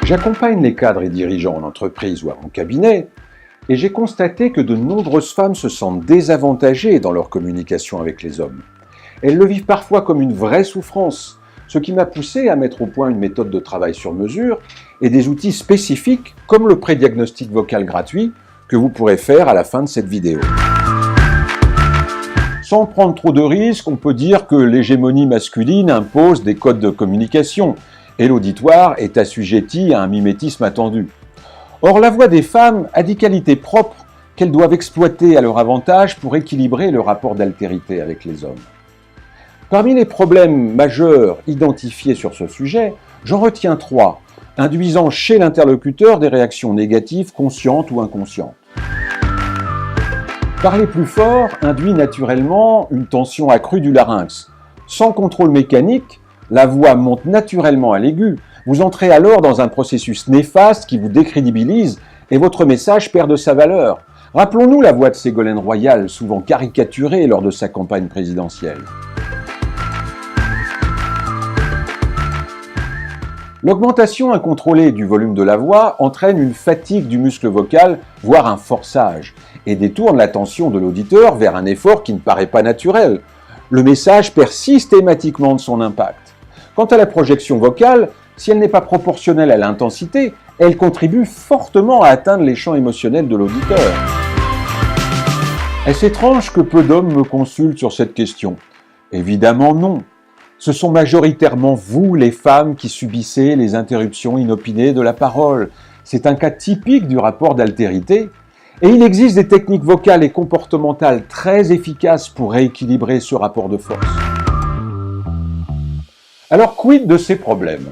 J'accompagne les cadres et dirigeants en entreprise ou à mon cabinet et j'ai constaté que de nombreuses femmes se sentent désavantagées dans leur communication avec les hommes. Elles le vivent parfois comme une vraie souffrance, ce qui m'a poussé à mettre au point une méthode de travail sur mesure et des outils spécifiques comme le pré-diagnostic vocal gratuit que vous pourrez faire à la fin de cette vidéo. Sans prendre trop de risques, on peut dire que l'hégémonie masculine impose des codes de communication et l'auditoire est assujetti à un mimétisme attendu. Or, la voix des femmes a des qualités propres qu'elles doivent exploiter à leur avantage pour équilibrer le rapport d'altérité avec les hommes. Parmi les problèmes majeurs identifiés sur ce sujet, j'en retiens 3, induisant chez l'interlocuteur des réactions négatives conscientes ou inconscientes. Parler plus fort induit naturellement une tension accrue du larynx. Sans contrôle mécanique, la voix monte naturellement à l'aigu. Vous entrez alors dans un processus néfaste qui vous décrédibilise et votre message perd de sa valeur. Rappelons-nous la voix de Ségolène Royal, souvent caricaturée lors de sa campagne présidentielle. L'augmentation incontrôlée du volume de la voix entraîne une fatigue du muscle vocal, voire un forçage, et détourne l'attention de l'auditeur vers un effort qui ne paraît pas naturel. Le message perd systématiquement de son impact. Quant à la projection vocale, si elle n'est pas proportionnelle à l'intensité, elle contribue fortement à atteindre les champs émotionnels de l'auditeur. Est-ce étrange que peu d'hommes me consultent sur cette question? Évidemment non. Ce sont majoritairement vous, les femmes, qui subissez les interruptions inopinées de la parole. C'est un cas typique du rapport d'altérité. Et il existe des techniques vocales et comportementales très efficaces pour rééquilibrer ce rapport de force. Alors, quid de ces problèmes?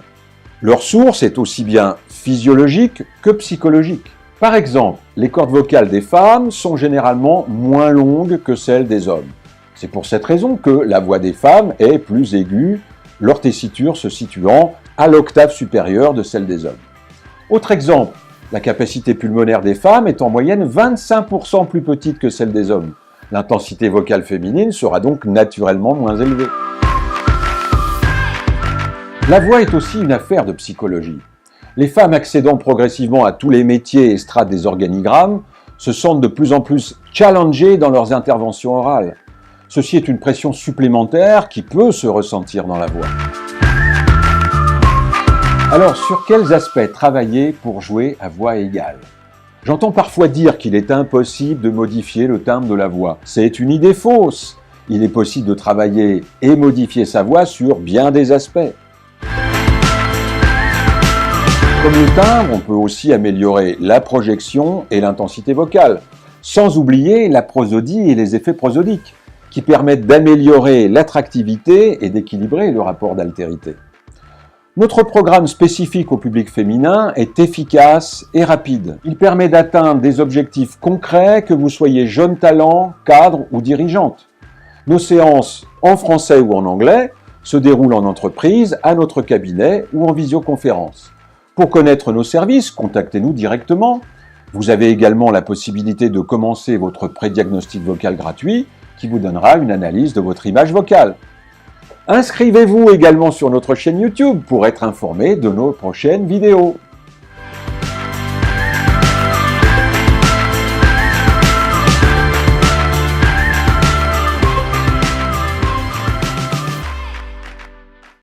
Leur source est aussi bien physiologique que psychologique. Par exemple, les cordes vocales des femmes sont généralement moins longues que celles des hommes. C'est pour cette raison que la voix des femmes est plus aiguë, leur tessiture se situant à l'octave supérieure de celle des hommes. Autre exemple, la capacité pulmonaire des femmes est en moyenne 25% plus petite que celle des hommes. L'intensité vocale féminine sera donc naturellement moins élevée. La voix est aussi une affaire de psychologie. Les femmes accédant progressivement à tous les métiers et strates des organigrammes se sentent de plus en plus challengées dans leurs interventions orales. Ceci est une pression supplémentaire qui peut se ressentir dans la voix. Alors, sur quels aspects travailler pour jouer à voix égale? J'entends parfois dire qu'il est impossible de modifier le timbre de la voix. C'est une idée fausse. Il est possible de travailler et modifier sa voix sur bien des aspects. Comme le timbre, on peut aussi améliorer la projection et l'intensité vocale, sans oublier la prosodie et les effets prosodiques, qui permettent d'améliorer l'attractivité et d'équilibrer le rapport d'altérité. Notre programme spécifique au public féminin est efficace et rapide. Il permet d'atteindre des objectifs concrets que vous soyez jeune talent, cadre ou dirigeante. Nos séances en français ou en anglais se déroulent en entreprise, à notre cabinet ou en visioconférence. Pour connaître nos services, contactez-nous directement. Vous avez également la possibilité de commencer votre pré-diagnostic vocal gratuit qui vous donnera une analyse de votre image vocale. Inscrivez-vous également sur notre chaîne YouTube pour être informé de nos prochaines vidéos.